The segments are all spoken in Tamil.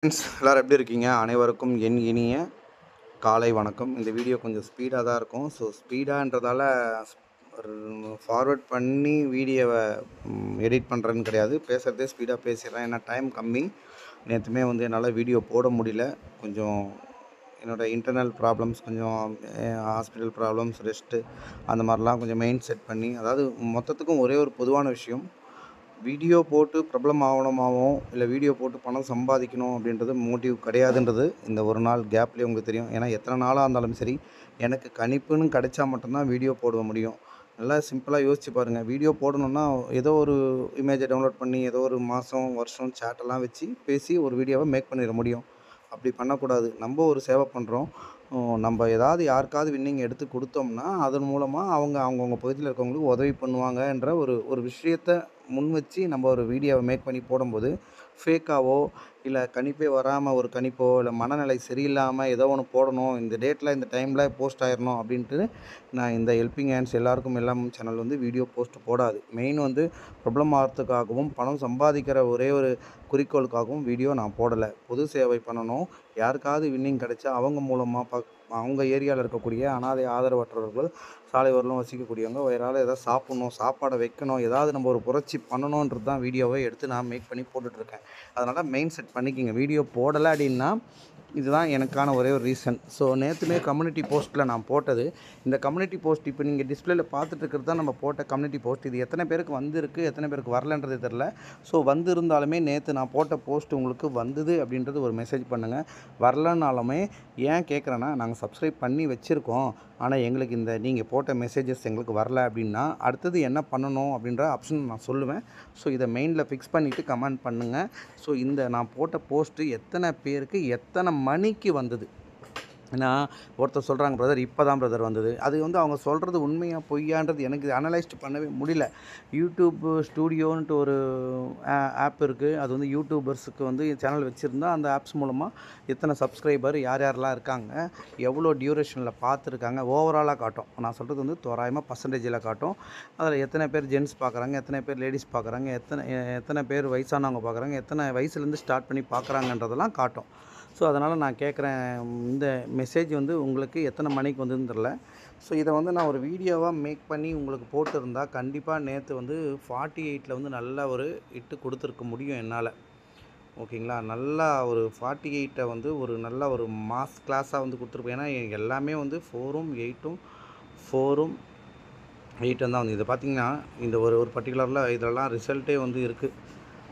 ஃப்ரெண்ட்ஸ் எல்லோரும் எப்படி இருக்கீங்க? அனைவருக்கும் என் இனிய காலை வணக்கம். இந்த வீடியோ கொஞ்சம் ஸ்பீடாக தான் இருக்கும். ஸோ ஸ்பீடான்றதால ஃபார்வர்ட் பண்ணி வீடியோவை எடிட் பண்ணுறேன்னு கிடையாது. பேசுகிறதே ஸ்பீடாக பேசிடுறேன். ஏன்னா டைம் கம்மி. நேற்றுமே என்னால் வீடியோ போட முடியல. கொஞ்சம் என்னோடய இன்டர்னல் ப்ராப்ளம்ஸ், கொஞ்சம் ஹாஸ்பிட்டல் ப்ராப்ளம்ஸ், ரெஸ்ட்டு அந்த மாதிரிலாம் கொஞ்சம் மெயின் செட் பண்ணி, அதாவது மொத்தத்துக்கும் ஒரே ஒரு பொதுவான விஷயம், வீடியோ போட்டு பிரபலம் ஆகணுமாவும் இல்லை வீடியோ போட்டு பணம் சம்பாதிக்கணும் அப்படின்றது மோட்டிவ் கிடையாதுன்றது இந்த ஒரு நாள் கேப்லேயே உங்களுக்கு தெரியும். ஏன்னா எத்தனை நாளாக இருந்தாலும் சரி, எனக்கு கணிப்புன்னு கிடைச்சா மட்டும்தான் வீடியோ போட முடியும். நல்லா சிம்பிளாக யோசிச்சு பாருங்கள். வீடியோ போடணுன்னா ஏதோ ஒரு இமேஜை டவுன்லோட் பண்ணி ஏதோ ஒரு மாதம் வருஷம் சேட்டெல்லாம் வச்சு பேசி ஒரு வீடியோவை மேக் பண்ணிட முடியும். அப்படி பண்ணக்கூடாது. நம்ம ஒரு சேவை பண்ணுறோம். நம்ம ஏதாவது யாருக்காவது வின்னிங் எடுத்து கொடுத்தோம்னா அதன் மூலமாக அவங்கவுங்க பகுதியில் இருக்கவங்களுக்கு உதவி பண்ணுவாங்கன்ற ஒரு விஷயத்தை முன் வச்சு நம்ம ஒரு வீடியோவை மேக் பண்ணி போடும்போது, ஃபேக்காவோ இல்லை கணிப்பே வராமல் ஒரு கணிப்போ இல்லை மனநிலை சரியில்லாமல் ஏதோ ஒன்று போடணும், இந்த டேட்டில் இந்த டைமில் போஸ்ட் ஆயிடணும் அப்படின்ட்டு நான் இந்த ஹெல்பிங் ஹேண்ட்ஸ் எல்லாருக்கும் எல்லாம் சேனல் வீடியோ போஸ்ட் போடாது. மெயின் பிரபலம் ஆகிறதுக்காகவும் பணம் சம்பாதிக்கிற ஒரே ஒரு குறிக்கோளுக்காகவும் வீடியோ நான் போடலை. பொது சேவை பண்ணணும். யாருக்காவது வின்னிங் கிடைச்சா அவங்க மூலமாக அவங்க ஏரியாவில் இருக்கக்கூடிய அனாதை ஆதரவற்றவர்கள், சாலை ஓரமாக வசிக்கக்கூடியவங்க வேறால் ஏதாவது சாப்பிட்ணும், சாப்பாடை வைக்கணும், ஏதாவது நம்ம ஒரு புரட்சி பண்ணணுன்றது தான் வீடியோவை எடுத்து நான் மேக் பண்ணி போட்டுட்ருக்கேன். அதனால் மெயின் செட் பண்ணிக்கிங்க. வீடியோ போடலை அப்படின்னா இதுதான் எனக்கான ஒரே ஒரு ரீசன். ஸோ நேற்றுமே கம்யூனிட்டி போஸ்ட்டில் நான் போட்டது, இந்த கம்யூனிட்டி போஸ்ட் இப்போ நீங்கள் டிஸ்பிளேல பார்த்துட்டு இருக்கிறது தான் நம்ம போட்ட கம்யூனிட்டி போஸ்ட். இது எத்தனை பேருக்கு வந்திருக்கு, எத்தனை பேருக்கு வரலன்றது தெரில. ஸோ வந்திருந்தாலுமே நேற்று நான் போட்ட போஸ்ட் உங்களுக்கு வந்தது அப்படின்றது ஒரு மெசேஜ் பண்ணுங்கள். வரலனாலுமே ஏன் கேட்குறேன்னா, நாங்கள் சப்ஸ்கிரைப் பண்ணி வச்சுருக்கோம், ஆனால் எங்களுக்கு இந்த நீங்கள் போட்ட மெசேஜஸ் எங்களுக்கு வரல அப்படின்னா அடுத்தது என்ன பண்ணணும் அப்படின்ற ஆப்ஷன் நான் சொல்லுவேன். ஸோ இதை மெயினில் ஃபிக்ஸ் பண்ணிவிட்டு கமெண்ட் பண்ணுங்கள். ஸோ இந்த நான் போட்ட போஸ்ட்டு எத்தனை பேருக்கு எத்தனை மணிக்கு வந்தது. ஏன்னா ஒருத்தர் சொல்கிறாங்க, பிரதர் இப்போ தான் பிரதர் வந்தது. அது அவங்க சொல்கிறது உண்மையாக பொய்யான்றது எனக்கு அனலைஸ்ட் பண்ணவே முடியல. யூடியூப் ஸ்டூடியோன்ட்டு ஒரு ஆப் இருக்குது. அது யூடியூபர்ஸுக்கு சேனல் வச்சுருந்தா அந்த ஆப்ஸ் மூலமாக எத்தனை சப்ஸ்கிரைபர், யார் யாரெல்லாம் இருக்காங்க, எவ்வளோ டியூரேஷனில் பார்த்துருக்காங்க, ஓவராலாக காட்டும். நான் சொல்கிறது தோராயமாக பர்சன்டேஜில் காட்டும். அதில் எத்தனை பேர் ஜென்ட்ஸ் பார்க்குறாங்க, எத்தனை பேர் லேடிஸ் பார்க்குறாங்க, எத்தனை பேர் வயசானவங்க பார்க்குறாங்க, எத்தனை வயசுலேருந்து ஸ்டார்ட் பண்ணி பார்க்குறாங்கன்றதெல்லாம் காட்டும். ஸோ அதனால் நான் கேட்குறேன், இந்த மெசேஜ் உங்களுக்கு எத்தனை மணிக்கு வந்ததுன்னு தெரில. ஸோ இதை நான் ஒரு வீடியோவாக மேக் பண்ணி உங்களுக்கு போட்டிருந்தா கண்டிப்பாக நேற்று 48ல் நல்ல ஒரு இட்டு கொடுத்துருக்க முடியும் என்னால். ஓகேங்களா? நல்லா ஒரு 48ஐ ஒரு நல்ல ஒரு மாஸ் கிளாஸாக கொடுத்துருப்பேன். ஏன்னா எல்லாமே 4ம் 8ம் 4ம் 8ம் தான் இதை பார்த்திங்கன்னா இந்த ஒரு பர்டிகுலரில் இதெல்லாம் ரிசல்ட்டே இருக்குது.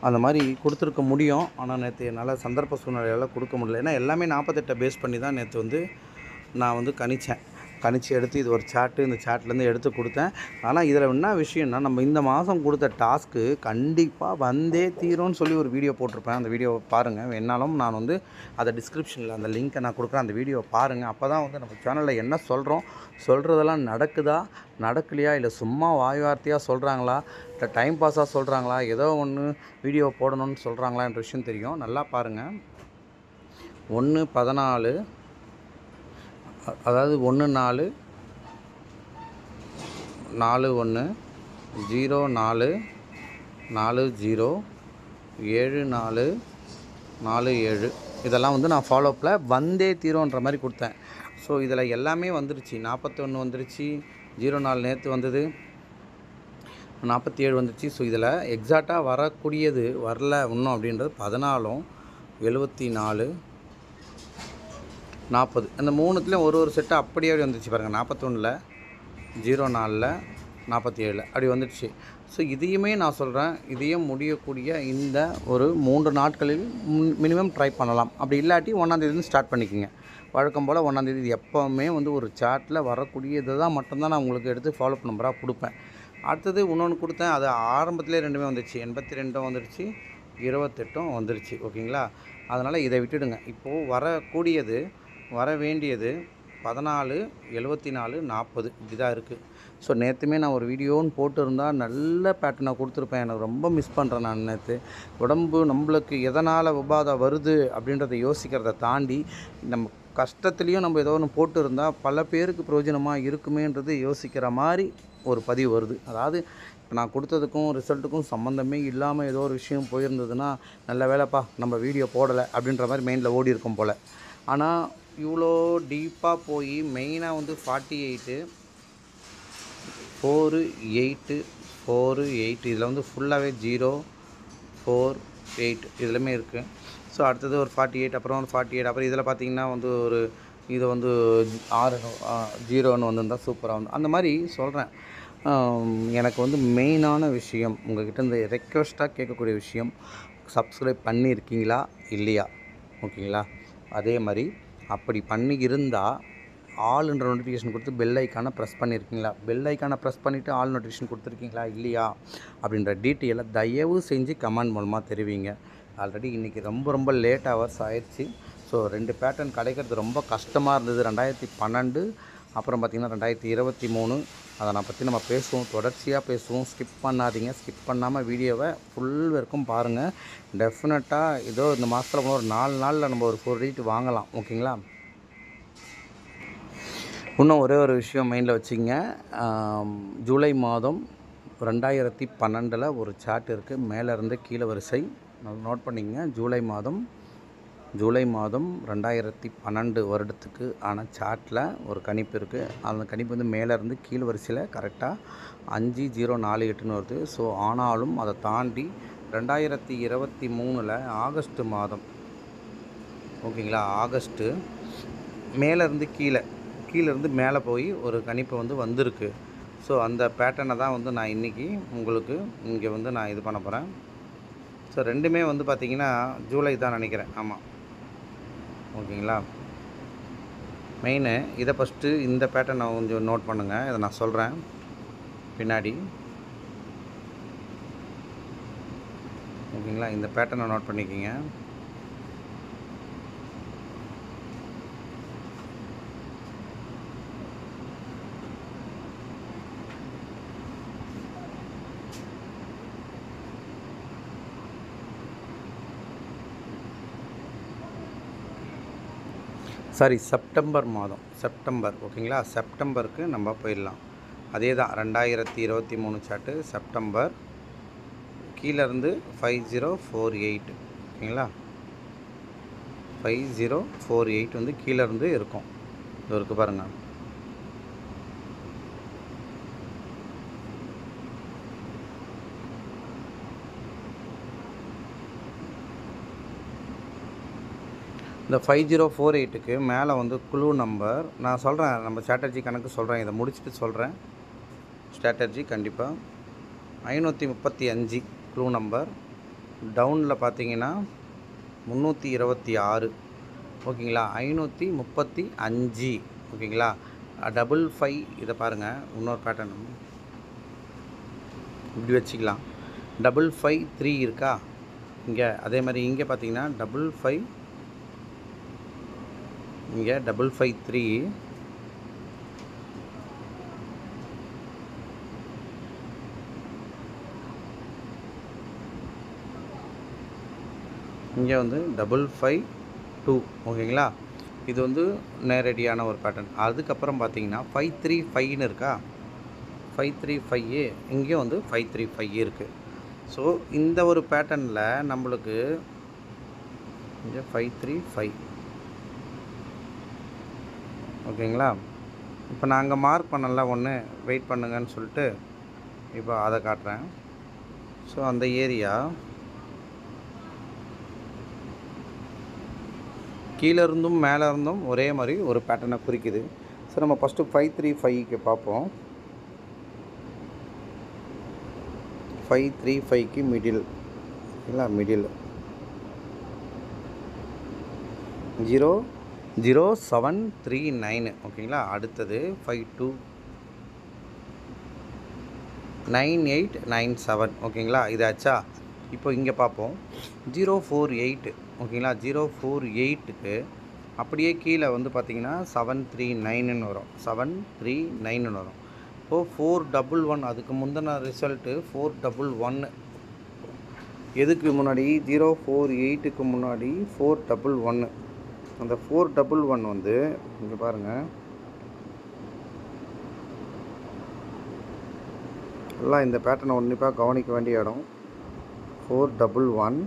அந்த மாதிரி கொடுத்துருக்க முடியும். ஆனால் நேற்று என்னால் சந்தர்ப்ப சூழ்நிலையால் கொடுக்க முடியல. ஏன்னா எல்லாமே 48 பேஸ் பண்ணி தான் நேற்று நான் கணிச்சு எடுத்து இது ஒரு சார்ட்டு, இந்த சார்ட்லேருந்து எடுத்து கொடுத்தேன். ஆனால் இதில் என்ன விஷயம்னா, நம்ம இந்த மாதம் கொடுத்த டாஸ்க்கு கண்டிப்பாக வந்தே தீரும்னு சொல்லி ஒரு வீடியோ போட்டிருப்பேன். அந்த வீடியோவை பாருங்கள். என்னாலும் நான் அதை டிஸ்கிரிப்ஷனில் அந்த லிங்க்கை நான் கொடுக்குறேன். அந்த வீடியோவை பாருங்கள். அப்போ தான் நம்ம சேனலில் என்ன சொல்கிறதெல்லாம் நடக்குதா, நடக்கலையா, இல்லை சும்மா வாய் வார்த்தையாக சொல்கிறாங்களா, இல்லை டைம் பாஸாக சொல்கிறாங்களா, ஏதோ ஒன்று வீடியோ போடணும்னு சொல்கிறாங்களான்ற விஷயம் தெரியும். நல்லா பாருங்கள். 1/14, அதாவது 1/4 41 04 40 74 47 இதெல்லாம் நான் ஃபாலோப்பில் வந்தே தீரோன்ற மாதிரி கொடுத்தேன். ஸோ இதில் எல்லாமே வந்துருச்சு. 41 வந்துருச்சு, 04 நேற்று வந்தது, 47 வந்துருச்சு. ஸோ இதில் எக்ஸாக்டாக வரக்கூடியது வரல இன்னும் அப்படின்றது 14, 74, 40 அந்த மூணுத்துலேயும் ஒரு செட்டு அப்படியே வந்துருச்சு பாருங்கள். 41ல், 04ல், 47 அப்படி வந்துடுச்சு. ஸோ இதையுமே நான் சொல்கிறேன், இதையும் முடியக்கூடிய இந்த ஒரு 3 நாட்களில் மினிமம் ட்ரை பண்ணலாம். அப்படி இல்லாட்டி 1ஆந்தேதி ஸ்டார்ட் பண்ணிக்கோங்க. வழக்கம் போல் 1ஆந்தேதி இது எப்போவுமே ஒரு சார்ட்டில் வரக்கூடியதை தான் மட்டும்தான் நான் உங்களுக்கு எடுத்து ஃபாலோஅப் நம்பராக கொடுப்பேன். அடுத்தது இன்னொன்று கொடுத்தேன், அது ஆரம்பத்திலே ரெண்டுமே வந்துடுச்சு. 82ம் வந்துடுச்சு, 28ம் வந்துடுச்சு. ஓகேங்களா? அதனால் இதை விட்டுடுங்க. இப்போது வர வேண்டியது 14, 74, 40 இப்படி தான் இருக்குது. ஸோ நேற்றுமே நான் ஒரு வீடியோன்னு போட்டிருந்தால் நல்ல பேட்டர்னை கொடுத்துருப்பேன். எனக்கு ரொம்ப மிஸ் பண்ணுறேன் நான் நேற்று. உடம்பு நம்மளுக்கு எதனால் உபாதை வருது அப்படின்றத யோசிக்கிறத தாண்டி, நம்ம கஷ்டத்துலேயும் நம்ம ஏதோ ஒன்று போட்டு இருந்தால் பல பேருக்கு பிரயோஜனமாக இருக்குமேன்றது யோசிக்கிற மாதிரி ஒரு பதிவு வருது. அதாவது நான் கொடுத்ததுக்கும் ரிசல்ட்டுக்கும் சம்மந்தமே இல்லாமல் ஏதோ ஒரு விஷயம் போயிருந்ததுன்னா நல்ல வேலைப்பா நம்ம வீடியோ போடலை அப்படின்ற மாதிரி மைண்டில் ஓடி இருக்கும் போல். ஆனால் இவ்வளோ டீப்பாக போய் மெயினாக வந்து 48 4 8 4 8 இதில் வந்து ஃபுல்லாகவே 0 4 8 இதுலையுமே இருக்குது. ஸோ அடுத்தது ஒரு 48, அப்புறம் ஒரு 48, அப்புறம் இதில் பார்த்தீங்கன்னா வந்து ஒரு இது வந்து 6 0ன்னு வந்திருந்தால் சூப்பராக வந்து அந்த மாதிரி சொல்கிறேன். எனக்கு வந்து மெயினான விஷயம் உங்கள்கிட்ட இந்த ரெக்வெஸ்ட்டாக கேட்கக்கூடிய விஷயம், சப்ஸ்கிரைப் பண்ணியிருக்கீங்களா இல்லையா? ஓகேங்களா? அதே மாதிரி அப்படி பண்ணி இருந்தால் ஆல்ன்ற நோட்டிஃபிகேஷன் கொடுத்து பெல் ஐக்கானை ப்ரெஸ் பண்ணியிருக்கீங்களா, பெல் ஐக்கானை ப்ரெஸ் பண்ணிவிட்டு ஆல் நோட்டிஃபிகேஷன் கொடுத்துருக்கீங்களா இல்லையா அப்படின்ற டீட்டெயிலை தயவு செஞ்சு கமெண்ட் மூலமாக தெரிவிங்க. ஆல்ரெடி இன்றைக்கி ரொம்ப லேட் ஹவர்ஸ் ஆயிடுச்சு. ஸோ 2 பேட்டர்ன் கிடைக்கிறது ரொம்ப கஷ்டமாக இருந்தது. 2012 அப்புறம் பார்த்திங்கன்னா 2023. அதை நான் பற்றி நம்ம பேசுவோம், தொடர்ச்சியாக பேசுவோம். ஸ்கிப் பண்ணாதீங்க, ஸ்கிப் பண்ணாமல் வீடியோவை ஃபுல் வரைக்கும் பாருங்கள். டெஃபினட்டாக ஏதோ இந்த மாதத்தில் ஒரு 4 நாளில் நம்ம ஒரு 4 ரீட் வாங்கலாம். ஓகேங்களா? இன்னும் ஒரே ஒரு விஷயம் மைண்டில் வச்சுங்க. ஜூலை மாதம் 2012 ஒரு சார்ட் இருக்குது, மேலேருந்து கீழே வரிசை நோட் பண்ணிங்க. ஜூலை மாதம் 2012 வருடத்துக்கு ஆன சார்ட்டில் ஒரு கணிப்பு இருக்குது. அந்த கணிப்பு வந்து மேலேருந்து கீழ் வரிசையில் கரெக்டாக 5048ன்னு வருது. ஸோ ஆனாலும் அதை தாண்டி 2023 ஆகஸ்ட் மாதம், ஓகேங்களா, ஆகஸ்ட்டு மேலேருந்து கீழேருந்து மேலே போய் ஒரு கணிப்பு வந்து வந்திருக்கு. ஸோ அந்த பேட்டர்னை தான் வந்து நான் இன்றைக்கி உங்களுக்கு இங்கே வந்து நான் இது பண்ண போகிறேன். ஸோ ரெண்டுமே வந்து பார்த்திங்கன்னா ஜூலை தான் நினைக்கிறேன். ஆமாம், ஓகேங்களா. மெயினு இதை ஃபஸ்ட்டு இந்த பேட்டர்னை கொஞ்சம் நோட் பண்ணுங்கள். இதை நான் சொல்கிறேன் பின்னாடி, ஓகேங்களா. இந்த பேட்டர்னை நோட் பண்ணிக்கிங்க. சாரி, செப்டம்பர் மாதம், ஓகேங்களா. செப்டம்பருக்கு நம்ம போயிடலாம். அதே தான் 2023 சார்ட்டு செப்டம்பர், கீழேருந்து 5048, ஓகேங்களா. 5048 வந்து கீழேருந்து இருக்கும். இது இருக்குது பாருங்கள். இந்த 5048க்கு மேலே வந்து குழு நம்பர் நான் சொல்கிறேன், நம்ம ஸ்ட்ராட்டஜி கணக்கு சொல்கிறேன், இதை முடிச்சுட்டு சொல்கிறேன். ஸ்ட்ராட்டஜி கண்டிப்பாக 535 குழு நம்பர். டவுனில் பார்த்தீங்கன்னா 326, ஓகேங்களா. 535, ஓகேங்களா. 55 இதை பாருங்கள், இன்னொரு பேட்டர்ன் இப்படி வச்சுக்கலாம். 553 இருக்கா இங்கே, அதே மாதிரி இங்கே பார்த்தீங்கன்னா 55, இங்கே 553, இங்கே வந்து 552, ஓகேங்களா. இது வந்து நேரடியான ஒரு பேட்டர்ன். அதுக்கப்புறம் பார்த்தீங்கன்னா 535ன்னு இருக்கா, 535 இங்கேயும் வந்து 535 இருக்குது. ஸோ இந்த ஒரு பேட்டர்னில் நம்மளுக்கு இங்கே 535, ஓகேங்களா. இப்போ நான் அங்கே மார்க் பண்ணல ஒன்று, வெயிட் பண்ணுங்கன்னு சொல்லிட்டு இப்போ அதை காட்டுறேன். ஸோ அந்த ஏரியா கீழே இருந்தும் மேலே இருந்தும் ஒரே மாதிரி ஒரு பேட்டர்னை குறிக்குது. ஸோ நம்ம ஃபஸ்ட்டு 535க்கு பார்ப்போம். 535க்கு மிடில், ஓகேங்களா. மிடில் 00739, ஓகேங்களா. அடுத்தது 529897, ஓகேங்களா. இதாச்சா. இப்போ இங்கே பார்ப்போம் 048, ஓகேங்களா. 048க்கு அப்படியே கீழே வந்து பார்த்திங்கன்னா 739ன்னு வரும், 739ன்னு வரும். இப்போது 411, அதுக்கு முந்தின ரிசல்ட்டு 411. எதுக்கு முன்னாடி 048க்கு முன்னாடி 411. அந்த 411 வந்து இங்கே பாருங்கள், எல்லாம் இந்த பேட்டர்னை உன்னிப்பாக கவனிக்க வேண்டிய இடம். 411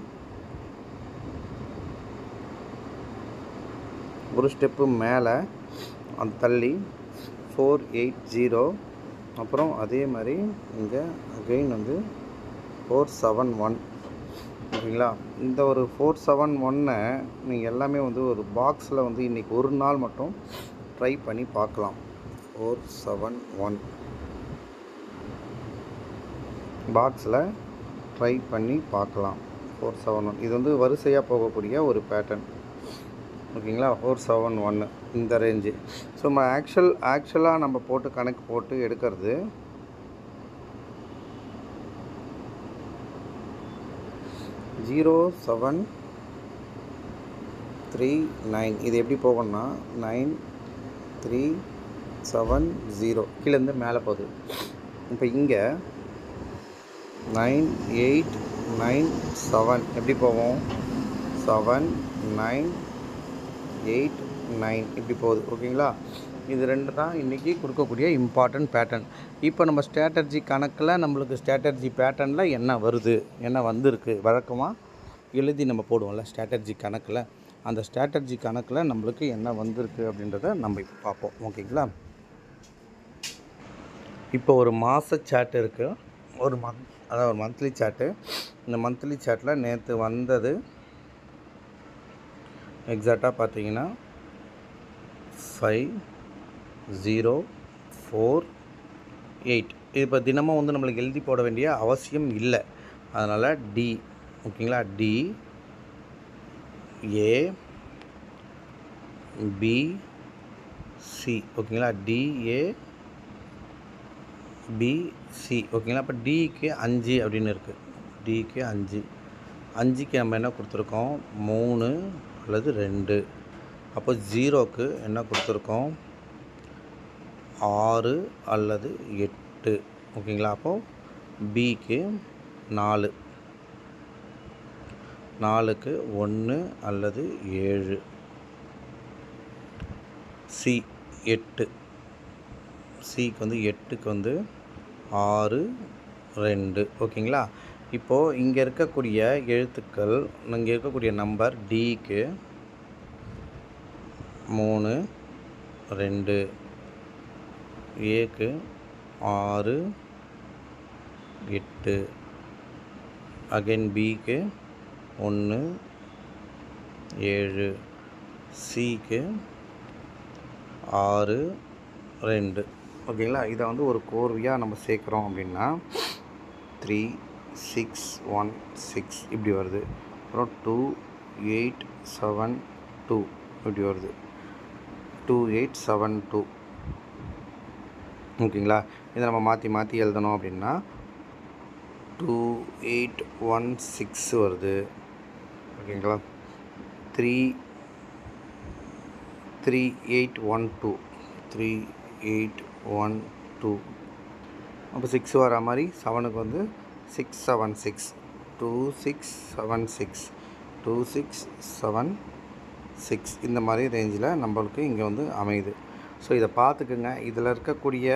ஒரு ஸ்டெப்பு மேலே அந்த தள்ளி 480, அப்புறம் அதே மாதிரி இங்கே அகெயின் வந்து 471. ஓகேங்களா? இந்த ஒரு 471 நீங்கள் எல்லாமே வந்து ஒரு பாக்ஸில் வந்து இன்றைக்கி ஒரு நாள் மட்டும் ட்ரை பண்ணி பார்க்கலாம். 471 பாக்ஸில் ட்ரை பண்ணி பார்க்கலாம். 471 இது வந்து வரிசையாக போகக்கூடிய ஒரு பேட்டர்ன். ஓகேங்களா? 471 இந்த ரேஞ்சு. ஸோ நம்ம ஆக்சுவலாக நம்ம போட்டு கணக்கு போட்டு எடுக்கிறது 0739. இது எப்படி போகணும்னா 9370 கீழேருந்து மேலே போகுது. இப்போ இங்கே 9897 எப்படி போவோம்? 7989 இப்படி போகுது. ஓகேங்களா? இது ரெண்டு தான் இன்றைக்கி கொடுக்கக்கூடிய இம்பார்ட்டன்ட் பேட்டர்ன். இப்போ நம்ம ஸ்ட்ராட்டஜி கணக்கில் நம்மளுக்கு ஸ்ட்ராட்டஜி பேட்டர்னில் என்ன வருது, என்ன வந்திருக்கு, வழக்கமாக எழுதி நம்ம போடுவோம்ல ஸ்ட்ராட்டஜி கணக்கில், அந்த ஸ்ட்ராட்டஜி கணக்கில் நம்மளுக்கு என்ன வந்திருக்கு அப்படின்றத நம்ம இப்போ பார்ப்போம். ஓகேங்களா? இப்போ ஒரு மாத சார்ட் இருக்குது, அதாவது ஒரு மந்த்லி சார்ட்டு. இந்த மந்த்லி சார்ட்டில் நேற்று வந்தது எக்ஸாக்டாக பார்த்தீங்கன்னா 5048. இது இப்போ தினமும் வந்து நம்மளுக்கு எழுதி போட வேண்டிய அவசியம் இல்லை. அதனால் டி, ஓகேங்களா, டி ஏ பி சி, ஓகேங்களா, டிஏ பிசி, ஓகேங்களா. இப்போ டிக்கு 5 அப்படின்னு இருக்குது. டிக்கு 5க்கு நம்ம என்ன கொடுத்துருக்கோம்? 3 அல்லது 2. அப்போ 0க்கு என்ன கொடுத்துருக்கோம்? 6 அல்லது 8. ஓகேங்களா. அப்போது பிக்கு 4, 4க்கு 1 அல்லது 7. சி 8, சிக்கு வந்து 8க்கு வந்து 6 2. ஓகேங்களா. இப்போது இங்கே இருக்கக்கூடிய எழுத்துக்கள், இங்கே இருக்கக்கூடிய நம்பர் டிக்கு 3 2, ஏக்கு 6 8, அகைன் பிக்கு 1 7, சிக்கு 6 2. ஓகேங்களா. இதை வந்து ஒரு கோர்வையாக நம்ம சேர்க்குறோம் அப்படின்னா 3 6 1 6 இப்படி வருது. அப்புறம் 2 8 7 2 இப்படி வருது. 2872. ஓகேங்களா. இதை நம்ம மாற்றி எழுதணும் அப்படின்னா 2816 வருது. ஓகேங்களா. 3812 3812. அப்போ 6 வர மாதிரி 7க்கு வந்து 676 2676 2676 இந்த மாதிரி ரேஞ்சில் நம்மளுக்கு இங்கே வந்து அமையுது. ஸோ இதை பார்த்துக்குங்க. இதில் இருக்கக்கூடிய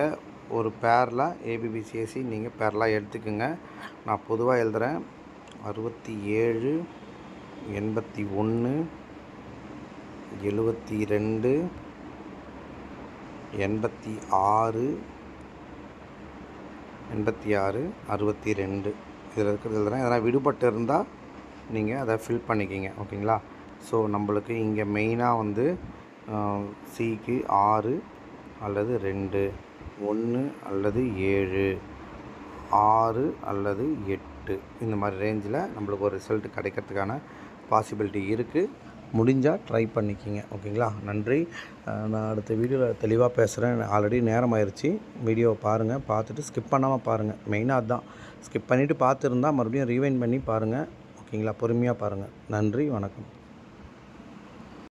ஒரு பேரில் ஏபிபிசிஎஸ்சி நீங்கள் பேரலாக எடுத்துக்கோங்க. நான் பொதுவாக எழுதுகிறேன் 67 81 72 86 62 இதில் இருக்கிறது எழுதுகிறேன். எதனால் விடுபட்டு இருந்தால் நீங்கள் அதை ஃபில் பண்ணிக்கிங்க. ஓகேங்களா. ஸோ நம்மளுக்கு இங்கே மெயினாக வந்து சிக்கு 6 அல்லது 2, 1 அல்லது 7, 6 அல்லது 8 இந்த மாதிரி ரேஞ்சில் நம்மளுக்கு ஒரு ரிசல்ட் கிடைக்கிறதுக்கான பாசிபிலிட்டி இருக்குது. முடிஞ்சால் ட்ரை பண்ணிக்கிங்க. ஓகேங்களா. நன்றி. நான் அடுத்த வீடியோவில் தெளிவாக பேசுகிறேன். ஆல்ரெடி நேரம் ஆயிடுச்சு. வீடியோவை பாருங்கள், பார்த்துட்டு ஸ்கிப் பண்ணாமல் பாருங்கள். மெயினாக அதுதான். ஸ்கிப் பண்ணிவிட்டு பார்த்துருந்தா மறுபடியும் ரீவைண்ட் பண்ணி பாருங்கள். ஓகேங்களா. பொறுமையாக பாருங்கள். நன்றி, வணக்கம்.